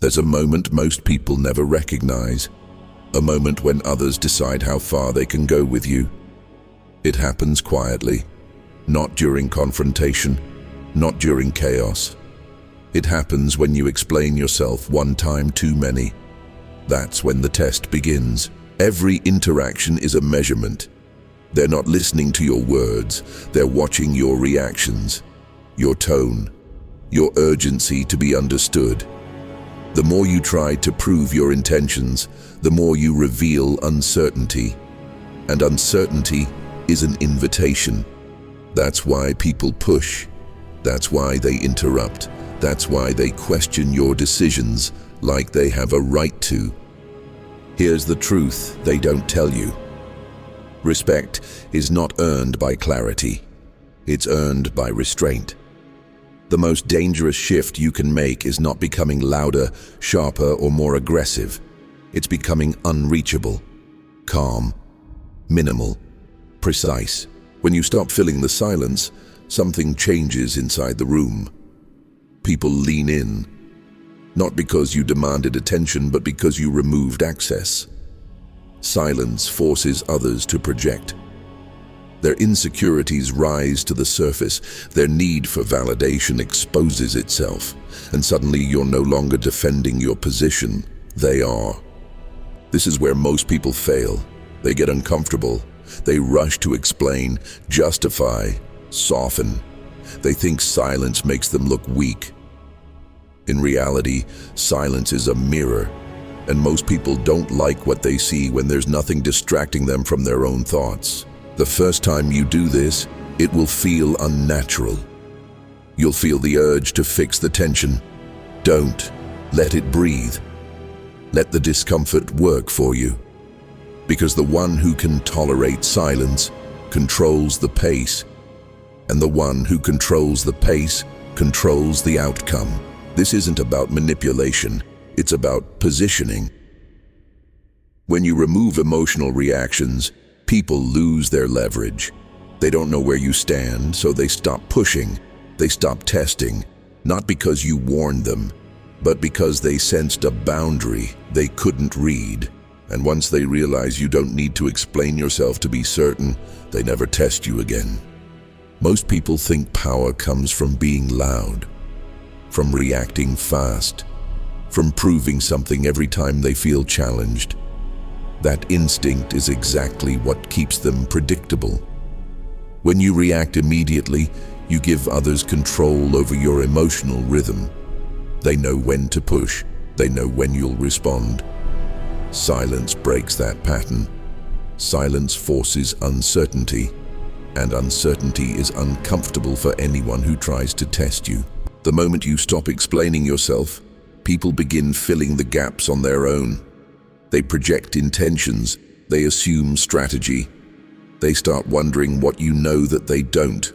There's a moment most people never recognize, a moment when others decide how far they can go with you. It happens quietly, not during confrontation, not during chaos. It happens when you explain yourself one time too many. That's when the test begins. Every interaction is a measurement. They're not listening to your words, they're watching your reactions, your tone, your urgency to be understood. The more you try to prove your intentions, the more you reveal uncertainty. And uncertainty is an invitation. That's why people push. That's why they interrupt. That's why they question your decisions like they have a right to. Here's the truth they don't tell you. Respect is not earned by clarity. It's earned by restraint. The most dangerous shift you can make is not becoming louder, sharper, or more aggressive. It's becoming unreachable, calm, minimal, precise. When you stop filling the silence, something changes inside the room. People lean in, not because you demanded attention, but because you removed access. Silence forces others to project. Their insecurities rise to the surface, their need for validation exposes itself, and suddenly you're no longer defending your position, they are. This is where most people fail. They get uncomfortable. They rush to explain, justify, soften. They think silence makes them look weak. In reality, silence is a mirror, and most people don't like what they see when there's nothing distracting them from their own thoughts. The first time you do this, it will feel unnatural. You'll feel the urge to fix the tension. Don't let it breathe. Let the discomfort work for you. Because the one who can tolerate silence controls the pace, and the one who controls the pace controls the outcome. This isn't about manipulation, it's about positioning. When you remove emotional reactions, people lose their leverage. They don't know where you stand, so they stop pushing, they stop testing, not because you warned them, but because they sensed a boundary they couldn't read. And once they realize you don't need to explain yourself to be certain, they never test you again. Most people think power comes from being loud, from reacting fast, from proving something every time they feel challenged. That instinct is exactly what keeps them predictable. When you react immediately, you give others control over your emotional rhythm. They know when to push, they know when you'll respond. Silence breaks that pattern. Silence forces uncertainty, and uncertainty is uncomfortable for anyone who tries to test you. The moment you stop explaining yourself, people begin filling the gaps on their own. They project intentions, they assume strategy. They start wondering what you know that they don't.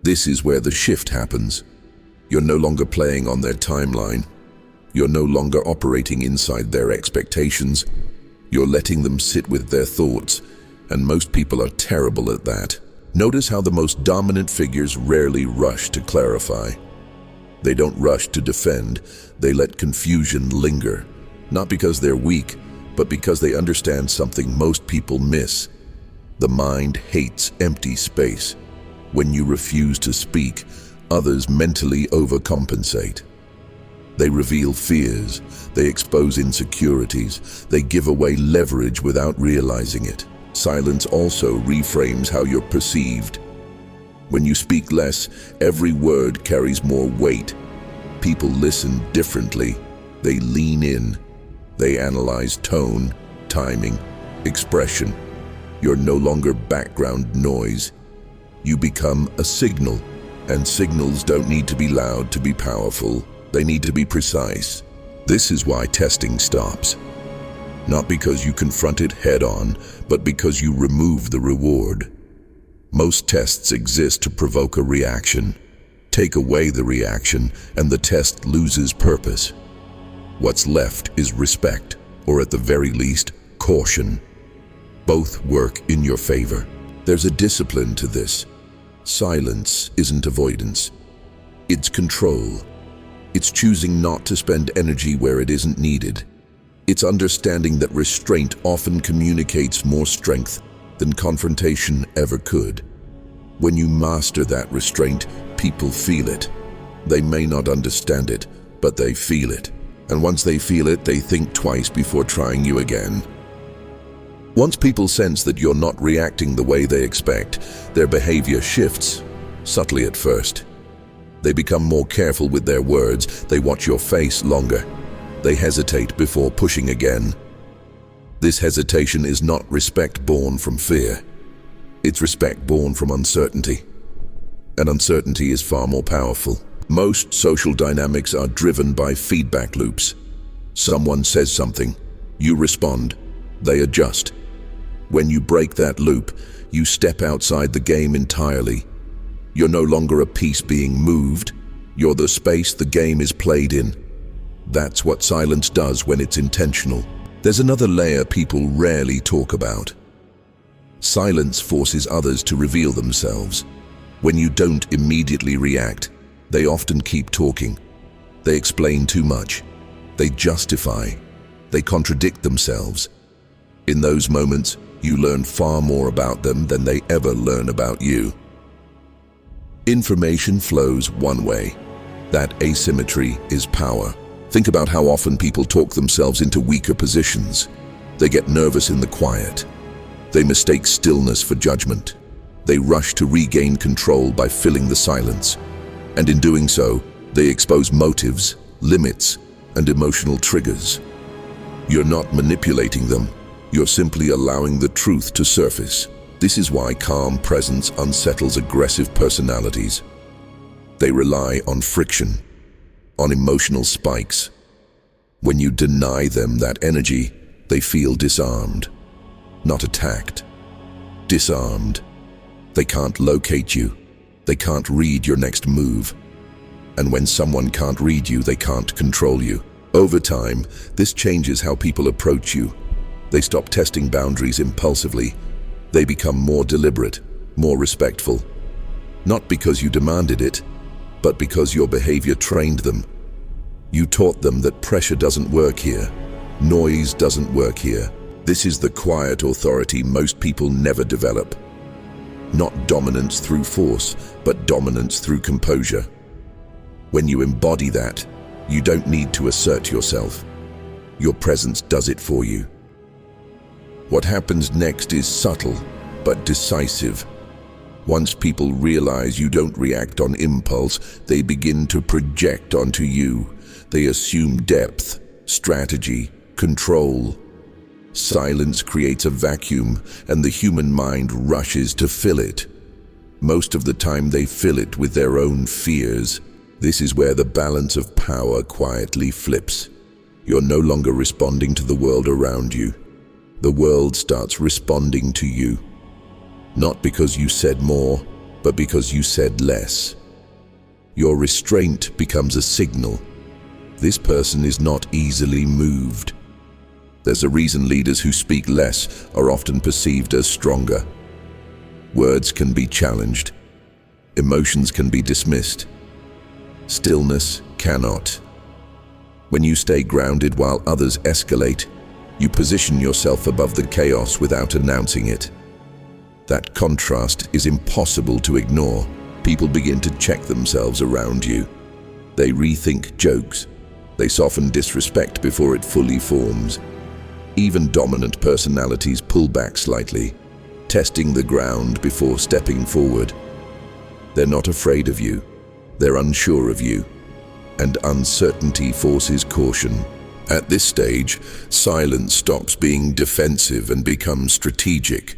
This is where the shift happens. You're no longer playing on their timeline. You're no longer operating inside their expectations. You're letting them sit with their thoughts, and most people are terrible at that. Notice how the most dominant figures rarely rush to clarify. They don't rush to defend, they let confusion linger. Not because they're weak, but because they understand something most people miss. The mind hates empty space. When you refuse to speak, others mentally overcompensate. They reveal fears, they expose insecurities, they give away leverage without realizing it. Silence also reframes how you're perceived. When you speak less, every word carries more weight. People listen differently. They lean in. They analyze tone, timing, expression. You're no longer background noise. You become a signal, and signals don't need to be loud to be powerful. They need to be precise. This is why testing stops. Not because you confront it head-on, but because you remove the reward. Most tests exist to provoke a reaction. Take away the reaction, and the test loses purpose. What's left is respect, or at the very least, caution. Both work in your favor. There's a discipline to this. Silence isn't avoidance. It's control. It's choosing not to spend energy where it isn't needed. It's understanding that restraint often communicates more strength than confrontation ever could. When you master that restraint, people feel it. They may not understand it, but they feel it. And once they feel it, they think twice before trying you again. Once people sense that you're not reacting the way they expect, their behavior shifts, subtly at first. They become more careful with their words, they watch your face longer. They hesitate before pushing again. This hesitation is not respect born from fear. It's respect born from uncertainty. And uncertainty is far more powerful. Most social dynamics are driven by feedback loops. Someone says something, you respond, they adjust. When you break that loop, you step outside the game entirely. You're no longer a piece being moved. You're the space the game is played in. That's what silence does when it's intentional. There's another layer people rarely talk about. Silence forces others to reveal themselves. When you don't immediately react, they often keep talking. They explain too much. They justify. They contradict themselves. In those moments, you learn far more about them than they ever learn about you. Information flows one way. That asymmetry is power. Think about how often people talk themselves into weaker positions. They get nervous in the quiet. They mistake stillness for judgment. They rush to regain control by filling the silence. And in doing so, they expose motives, limits, and emotional triggers. You're not manipulating them. You're simply allowing the truth to surface. This is why calm presence unsettles aggressive personalities. They rely on friction, on emotional spikes. When you deny them that energy, they feel disarmed, not attacked. Disarmed. They can't locate you. They can't read your next move. And when someone can't read you, they can't control you. Over time, this changes how people approach you. They stop testing boundaries impulsively. They become more deliberate, more respectful. Not because you demanded it, but because your behavior trained them. You taught them that pressure doesn't work here. Noise doesn't work here. This is the quiet authority most people never develop. Not dominance through force, but dominance through composure. When you embody that, you don't need to assert yourself. Your presence does it for you. What happens next is subtle, but decisive. Once people realize you don't react on impulse, they begin to project onto you. They assume depth, strategy, control. Silence creates a vacuum, and the human mind rushes to fill it. Most of the time they fill it with their own fears. This is where the balance of power quietly flips. You're no longer responding to the world around you. The world starts responding to you. Not because you said more, but because you said less. Your restraint becomes a signal. This person is not easily moved. There's a reason leaders who speak less are often perceived as stronger. Words can be challenged. Emotions can be dismissed. Stillness cannot. When you stay grounded while others escalate, you position yourself above the chaos without announcing it. That contrast is impossible to ignore. People begin to check themselves around you. They rethink jokes. They soften disrespect before it fully forms. Even dominant personalities pull back slightly, testing the ground before stepping forward. They're not afraid of you. They're unsure of you. And uncertainty forces caution. At this stage, silence stops being defensive and becomes strategic.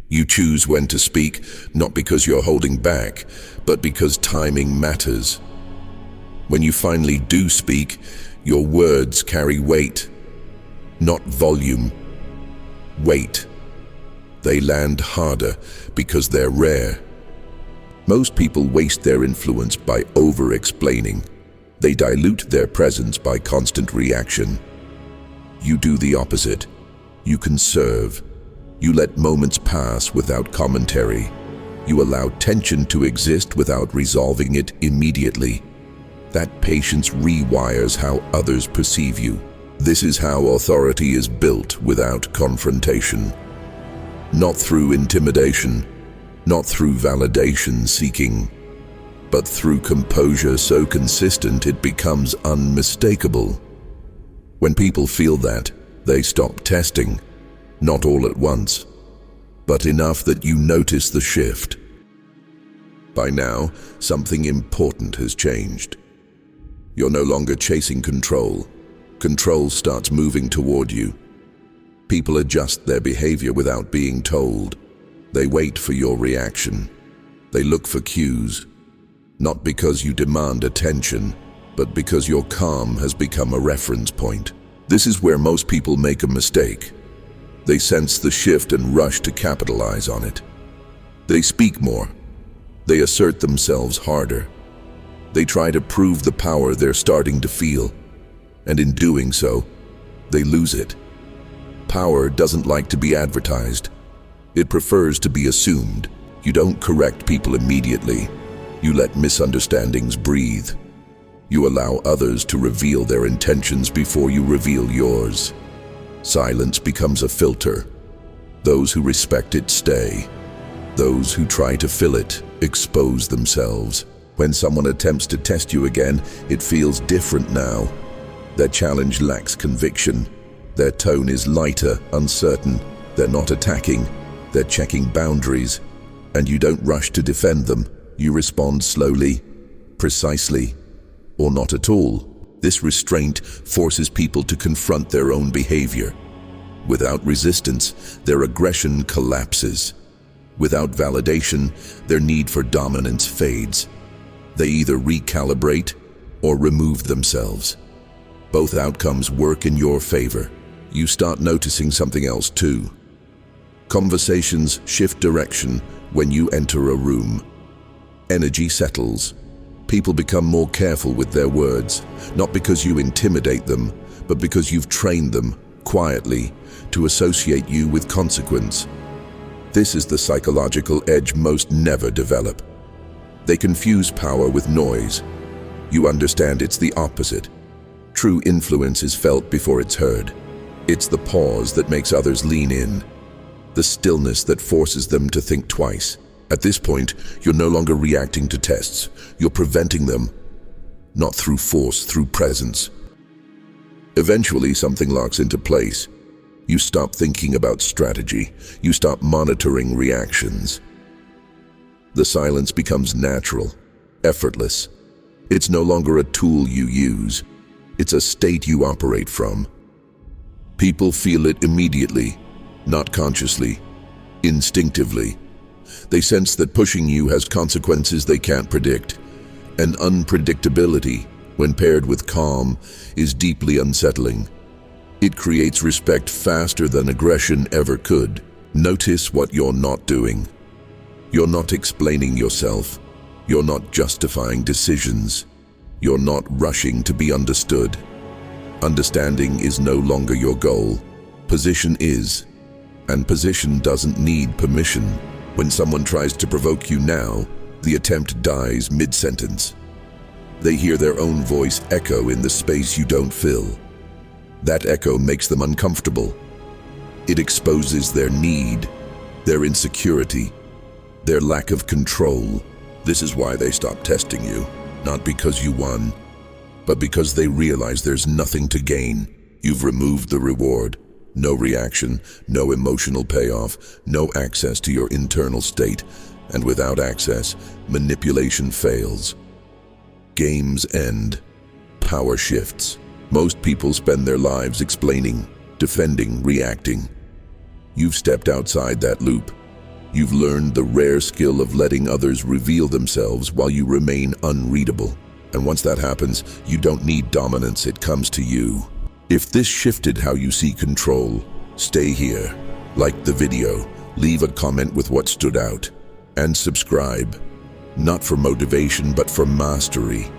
You choose when to speak, not because you're holding back, but because timing matters. When you finally do speak, your words carry weight, not volume. Weight. They land harder because they're rare. Most people waste their influence by over-explaining. They dilute their presence by constant reaction. You do the opposite. You conserve. You let moments pass without commentary. You allow tension to exist without resolving it immediately. That patience rewires how others perceive you. This is how authority is built without confrontation. Not through intimidation, not through validation seeking, but through composure so consistent it becomes unmistakable. When people feel that, they stop testing, not all at once, but enough that you notice the shift. By now, something important has changed. You're no longer chasing control. Control starts moving toward you. People adjust their behavior without being told. They wait for your reaction. They look for cues, not because you demand attention, but because your calm has become a reference point. This is where most people make a mistake. They sense the shift and rush to capitalize on it. They speak more. They assert themselves harder. They try to prove the power they're starting to feel, and in doing so, they lose it. Power doesn't like to be advertised. It prefers to be assumed. You don't correct people immediately. You let misunderstandings breathe. You allow others to reveal their intentions before you reveal yours. Silence becomes a filter. Those who respect it stay. Those who try to fill it expose themselves. When someone attempts to test you again, it feels different now. Their challenge lacks conviction. Their tone is lighter, uncertain. They're not attacking. They're checking boundaries. And you don't rush to defend them. You respond slowly, precisely, or not at all. This restraint forces people to confront their own behavior. Without resistance, their aggression collapses. Without validation, their need for dominance fades. They either recalibrate or remove themselves. Both outcomes work in your favor. You start noticing something else too. Conversations shift direction when you enter a room. Energy settles. People become more careful with their words, not because you intimidate them, but because you've trained them, quietly, to associate you with consequence. This is the psychological edge most never develop. They confuse power with noise. You understand it's the opposite. True influence is felt before it's heard. It's the pause that makes others lean in, the stillness that forces them to think twice. At this point, you're no longer reacting to tests. You're preventing them, not through force, through presence. Eventually, something locks into place. You stop thinking about strategy. You stop monitoring reactions. The silence becomes natural, effortless. It's no longer a tool you use. It's a state you operate from. People feel it immediately, not consciously, instinctively. They sense that pushing you has consequences they can't predict. And unpredictability, when paired with calm, is deeply unsettling. It creates respect faster than aggression ever could. Notice what you're not doing. You're not explaining yourself. You're not justifying decisions. You're not rushing to be understood. Understanding is no longer your goal. Position is. And position doesn't need permission. When someone tries to provoke you now, the attempt dies mid-sentence. They hear their own voice echo in the space you don't fill. That echo makes them uncomfortable. It exposes their need, their insecurity, their lack of control. This is why they stop testing you, not because you won, but because they realize there's nothing to gain. You've removed the reward. No reaction, no emotional payoff, no access to your internal state. And without access, manipulation fails. Games end. Power shifts. Most people spend their lives explaining, defending, reacting. You've stepped outside that loop. You've learned the rare skill of letting others reveal themselves while you remain unreadable. And once that happens, you don't need dominance, it comes to you. If this shifted how you see control, stay here. Like the video, leave a comment with what stood out, and subscribe. Not for motivation, but for mastery.